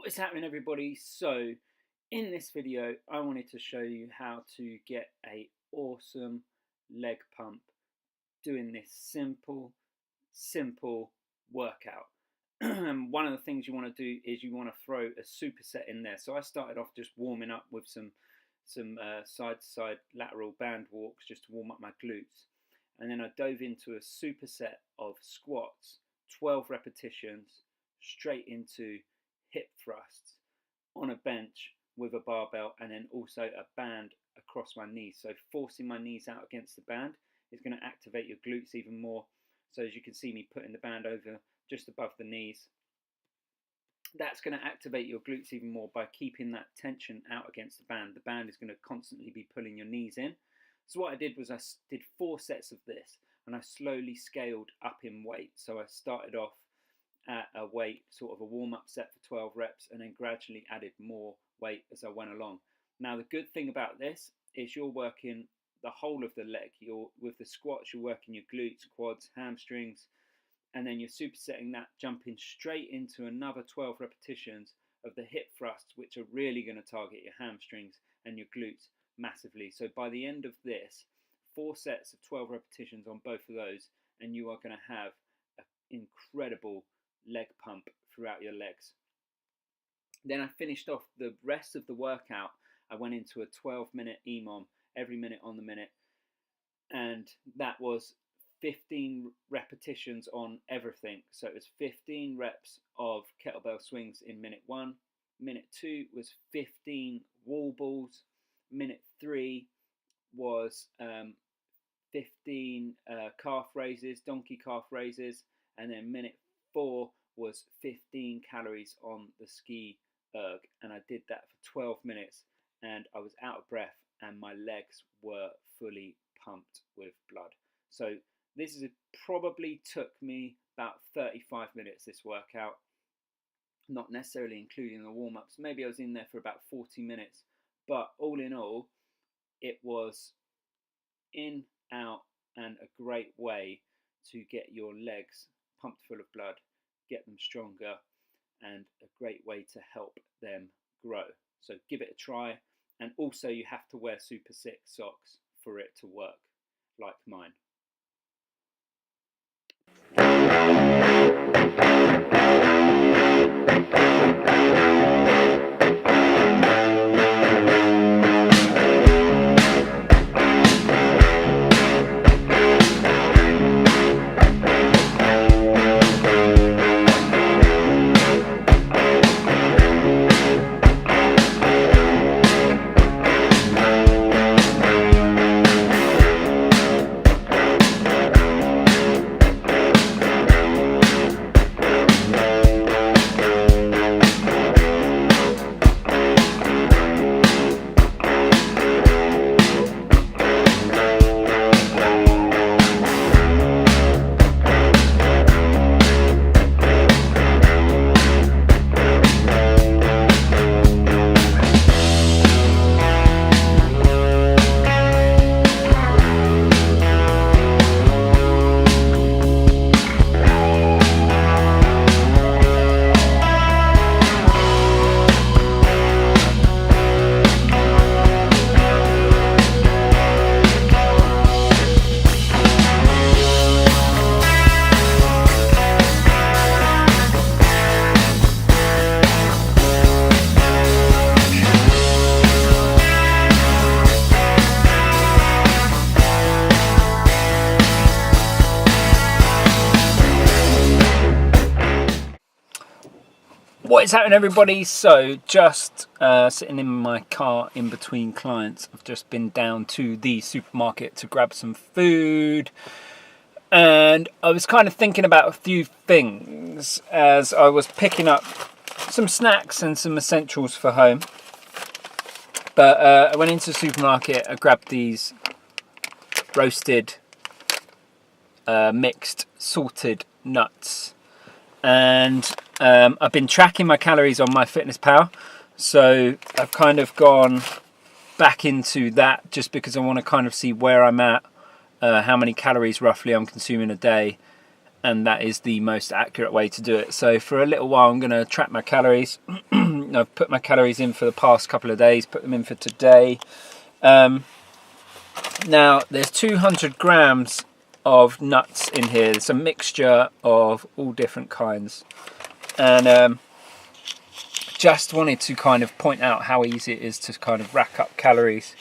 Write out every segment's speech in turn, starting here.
What is happening, everybody? So in this video I wanted to show you how to get a awesome leg pump doing this simple workout. And one of the things you want to do is you want to throw a superset in there. So I started off just warming up with some side to side lateral band walks just to warm up my glutes, and then I dove into a superset of squats, 12 repetitions straight into hip thrusts on a bench with a barbell, and then also a band across my knees. So forcing my knees out against the band is going to activate your glutes even more. So as you can see me putting the band over just above the knees, that's going to activate your glutes even more by keeping that tension out against the band. The band is going to constantly be pulling your knees in. So what I did was I did 4 sets of this, and I slowly scaled up in weight. So I started off at a weight, sort of a warm-up set for 12 reps, and then gradually added more weight as I went along. Now the good thing about this is you're working the whole of the leg. With the squats, you're working your glutes, quads, hamstrings, and then you're supersetting that, jumping straight into another 12 repetitions of the hip thrusts, which are really going to target your hamstrings and your glutes massively. So by the end of this, 4 sets of 12 repetitions on both of those, and you are going to have an incredible leg pump throughout your legs. Then I finished off the rest of the workout. I went into a 12-minute EMOM, every minute on the minute, and that was 15 repetitions on everything. So it was 15 reps of kettlebell swings in minute 1. Minute 2 was 15 wall balls. Minute 3 was 15 calf raises, donkey calf raises, and then minute 4 was 15 calories on the ski erg, and I did that for 12 minutes, and I was out of breath and my legs were fully pumped with blood. So this probably took me about 35 minutes, this workout, not necessarily including the warm-ups. Maybe I was in there for about 40 minutes, but all in all, it was in, out, and a great way to get your legs pumped full of blood, get them stronger, and a great way to help them grow. So give it a try, and also you have to wear Superset socks for it to work, like mine. What is happening, everybody? So just sitting in my car in between clients. I've just been down to the supermarket to grab some food, and I was kind of thinking about a few things as I was picking up some snacks and some essentials for home. But I went into the supermarket, I grabbed these roasted mixed salted nuts, and I've been tracking my calories on MyFitnessPal, so I've kind of gone back into that just because I want to kind of see where I'm at, how many calories roughly I'm consuming a day, and that is the most accurate way to do it. So for a little while I'm going to track my calories I've put my calories in for the past couple of days, put them in for today. Now there's 200 grams of nuts in here. It's a mixture of all different kinds, and just wanted to kind of point out how easy it is to kind of rack up calories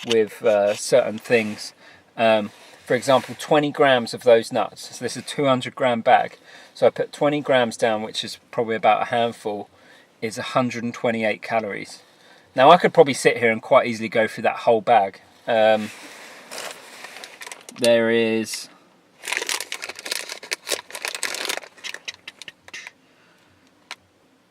with certain things. For example, 20 grams of those nuts, so this is a 200 gram bag, so I put 20 grams down, which is probably about a handful, is 128 calories. Now I could probably sit here and quite easily go through that whole bag. There is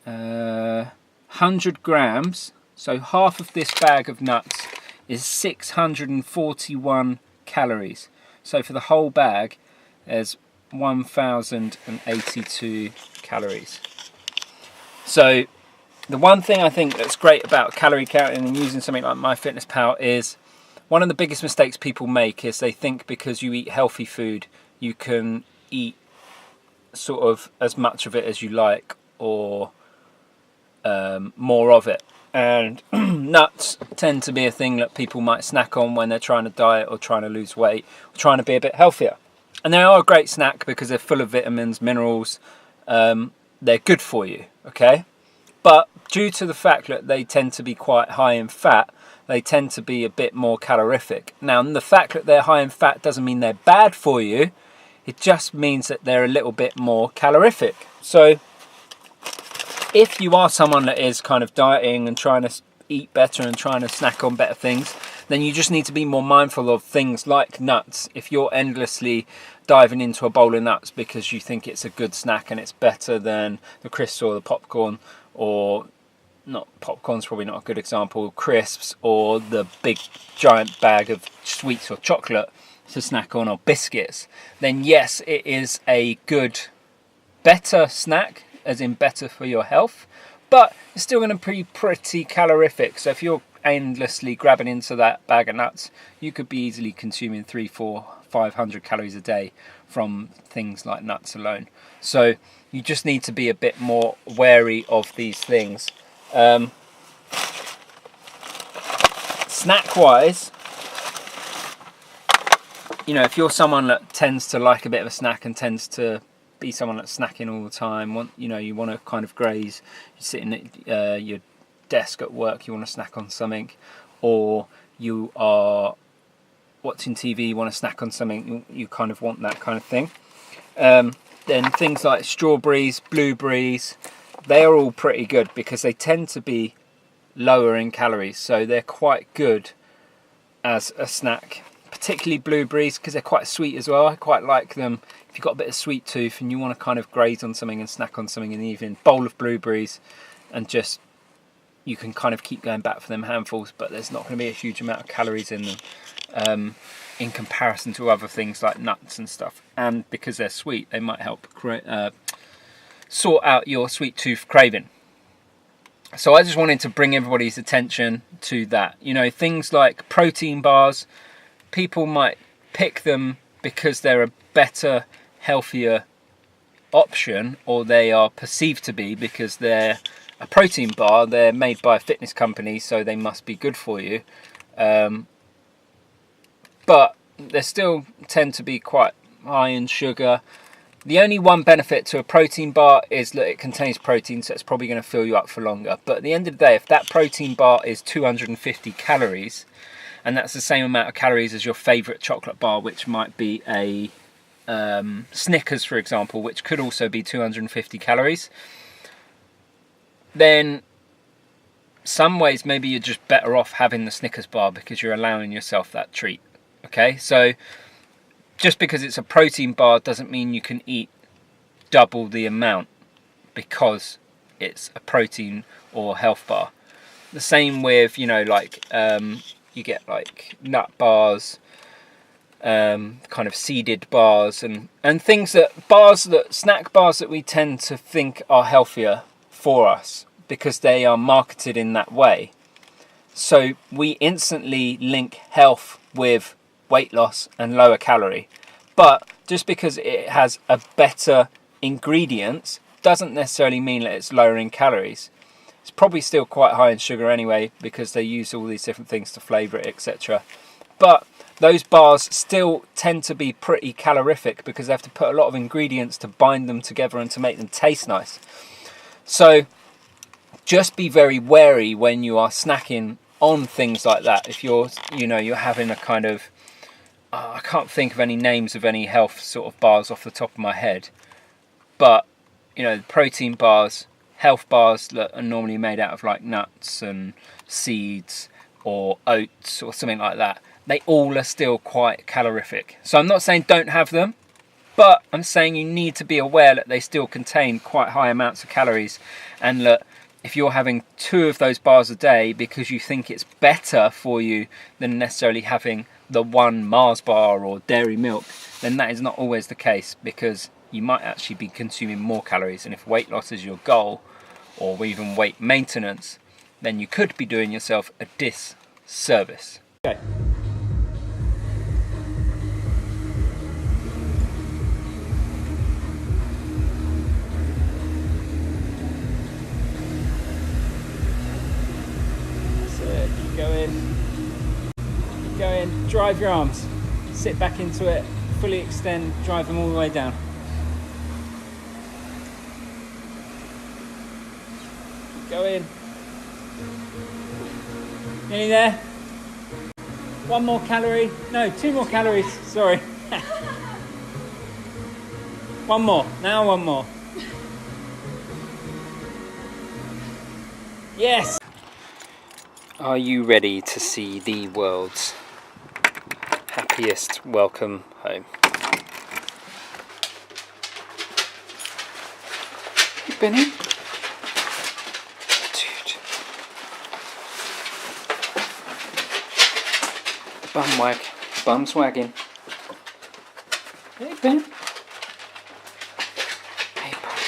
100 grams, so half of this bag of nuts is 641 calories. So for the whole bag, there's 1,082 calories. So the one thing I think that's great about calorie counting and using something like MyFitnessPal is one of the biggest mistakes people make is they think because you eat healthy food, you can eat sort of as much of it as you like, or more of it. And nuts tend to be a thing that people might snack on when they're trying to diet or trying to lose weight or trying to be a bit healthier. And they are a great snack because they're full of vitamins, minerals. They're good for you, okay? But due to the fact that they tend to be quite high in fat, they tend to be a bit more calorific. Now, the fact that they're high in fat doesn't mean they're bad for you. It just means that they're a little bit more calorific. So if you are someone that is kind of dieting and trying to eat better and trying to snack on better things, then you just need to be more mindful of things like nuts. If you're endlessly diving into a bowl of nuts because you think it's a good snack and it's better than the crisps or the popcorn, or not, popcorn's probably not a good example, crisps or the big giant bag of sweets or chocolate to snack on, or biscuits, then yes, it is a good, better snack, as in better for your health, but it's still going to be pretty calorific. So if you're endlessly grabbing into that bag of nuts, you could be easily consuming 300, 400, 500 calories a day from things like nuts alone. So you just need to be a bit more wary of these things. Snack wise, you know, if you're someone that tends to like a bit of a snack and tends to be someone that's snacking all the time, you want to kind of graze, you're sitting at your desk at work, you want to snack on something, or you are watching TV, you want to snack on something, you kind of want that kind of thing. Then things like strawberries, blueberries, they are all pretty good because they tend to be lower in calories, so they're quite good as a snack. Particularly blueberries, because they're quite sweet as well. I quite like them if you've got a bit of sweet tooth and you want to kind of graze on something and snack on something in the evening. Bowl of blueberries, and just, you can kind of keep going back for them handfuls, but there's not going to be a huge amount of calories in them in comparison to other things like nuts and stuff. And because they're sweet, they might help sort out your sweet tooth craving. So I just wanted to bring everybody's attention to that. You know, things like protein bars, people might pick them because they're a better, healthier option, or they are perceived to be because they're a protein bar, they're made by a fitness company, so they must be good for you. But they still tend to be quite high in sugar. The only one benefit to a protein bar is that it contains protein, so it's probably going to fill you up for longer. But at the end of the day, if that protein bar is 250 calories, and that's the same amount of calories as your favourite chocolate bar, which might be a Snickers, for example, which could also be 250 calories, then some ways maybe you're just better off having the Snickers bar because you're allowing yourself that treat. Okay, so just because it's a protein bar doesn't mean you can eat double the amount because it's a protein or health bar. The same with, you know, like you get like nut bars, kind of seeded bars, and things that snack bars that we tend to think are healthier for us because they are marketed in that way. So we instantly link health with weight loss and lower calorie. But just because it has a better ingredients doesn't necessarily mean that it's lower in calories. It's probably still quite high in sugar anyway, because they use all these different things to flavour it, etc. But those bars still tend to be pretty calorific because they have to put a lot of ingredients to bind them together and to make them taste nice. So just be very wary when you are snacking on things like that. If you're having a kind of, I can't think of any names of any health sort of bars off the top of my head, but protein bars, health bars that are normally made out of like nuts and seeds or oats or something like that, they all are still quite calorific. So I'm not saying don't have them, but I'm saying you need to be aware that they still contain quite high amounts of calories, and that if you're having 2 of those bars a day because you think it's better for you than necessarily having the 1 Mars bar or dairy milk, then that is not always the case, because you might actually be consuming more calories. And if weight loss is your goal, or even weight maintenance, then you could be doing yourself a disservice. Okay. That's it. Keep going. Keep going. Drive your arms. Sit back into it. Fully extend. Drive them all the way down. Go in. Nearly there. 1 more calorie. No, 2 more calories. Sorry. 1 more. Now 1 more. Yes. Are you ready to see the world's happiest welcome home? You been in? Bum's wagging. Hey, Ben. Hey, bud.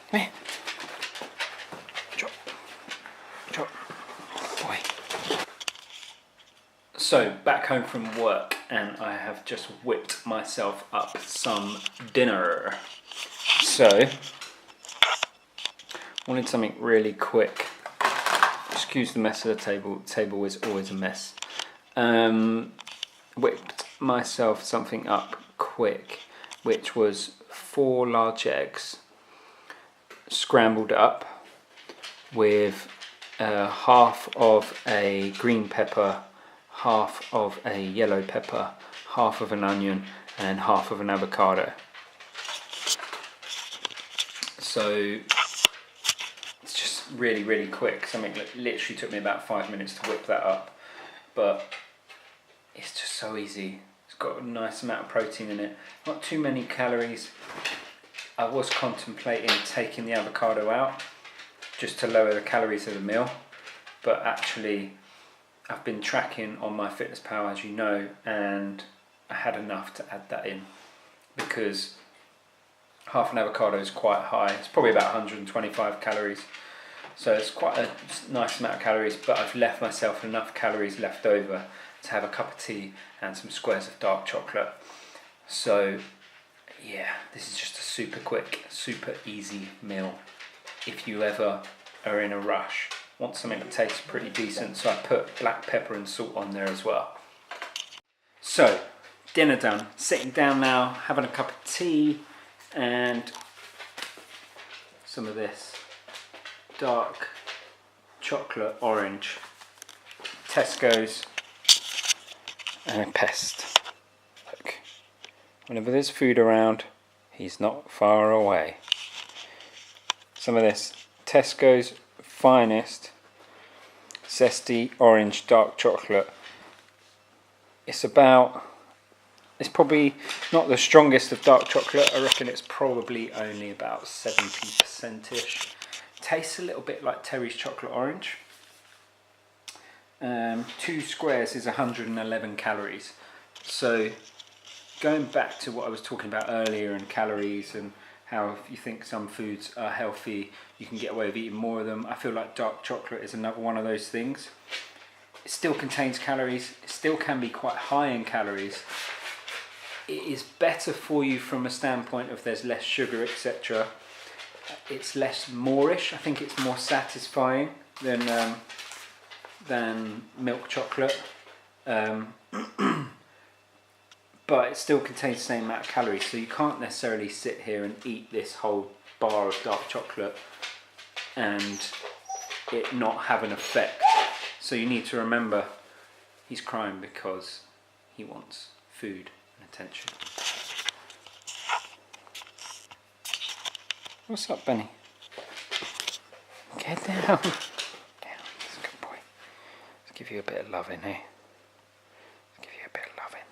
Come here. Chop. Chop. Boy. So, back home from work, and I have just whipped myself up some dinner. So, wanted something really quick. Excuse the mess of the table. The table is always a mess. Whipped myself something up quick, which was 4 large eggs, scrambled up with half of a green pepper, half of a yellow pepper, half of an onion, and half of an avocado. So it's just really, really quick. Something that literally took me about 5 minutes to whip that up, but it's just so easy. It's got a nice amount of protein in it, not too many calories. I was contemplating taking the avocado out just to lower the calories of the meal, but actually I've been tracking on my Fitness Pal, as you know, and I had enough to add that in, because half an avocado is quite high. It's probably about 125 calories. So it's quite a nice amount of calories, but I've left myself enough calories left over to have a cup of tea and some squares of dark chocolate. So yeah, this is just a super quick, super easy meal. If you ever are in a rush, want something that tastes pretty decent, so I put black pepper and salt on there as well. So, dinner done. Sitting down now, having a cup of tea, and some of this dark chocolate orange, Tesco's, and a Pest. Look, whenever there's food around, he's not far away. Some of this Tesco's finest zesty orange dark chocolate. It's probably not the strongest of dark chocolate. I reckon it's probably only about 70%-ish. Tastes a little bit like Terry's chocolate orange. 2 squares is 111 calories. So going back to what I was talking about earlier and calories and how if you think some foods are healthy, you can get away with eating more of them. I feel like dark chocolate is another one of those things. it still contains calories, it still can be quite high in calories. It is better for you from a standpoint of there's less sugar, etc. It's less moreish. I think it's more satisfying than milk chocolate. But it still contains the same amount of calories, so you can't necessarily sit here and eat this whole bar of dark chocolate and it not have an effect. So you need to remember he's crying because he wants food and attention. What's up, Benny? Get down. Down. That's a good boy. Let's give you a bit of loving here. Give you a bit of loving.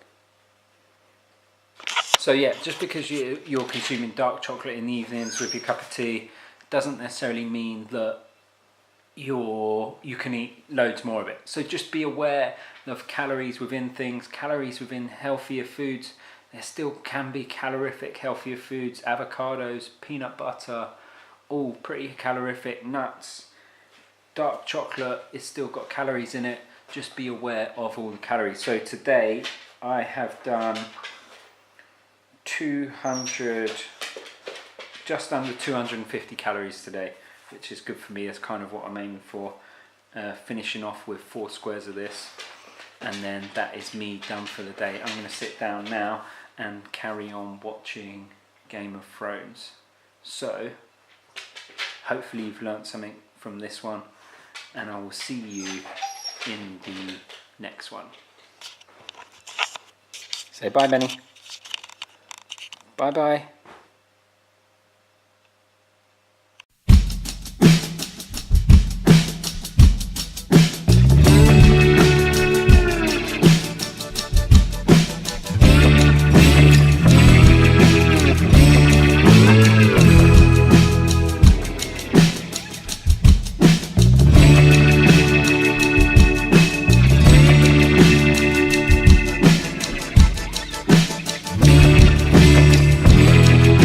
So yeah, just because you're consuming dark chocolate in the evenings with your cup of tea doesn't necessarily mean that you can eat loads more of it. So just be aware of calories within things, calories within healthier foods. There still can be calorific healthier foods, avocados, peanut butter, all pretty calorific, nuts. Dark chocolate is still got calories in it. Just be aware of all the calories. So today I have done 200, just under 250 calories today, which is good for me. That's kind of what I'm aiming for. Finishing off with 4 squares of this, and then that is me done for the day. I'm going to sit down now and carry on watching Game of Thrones. So hopefully you've learnt something from this one, and I will see you in the next one. Say bye, Benny. Bye bye.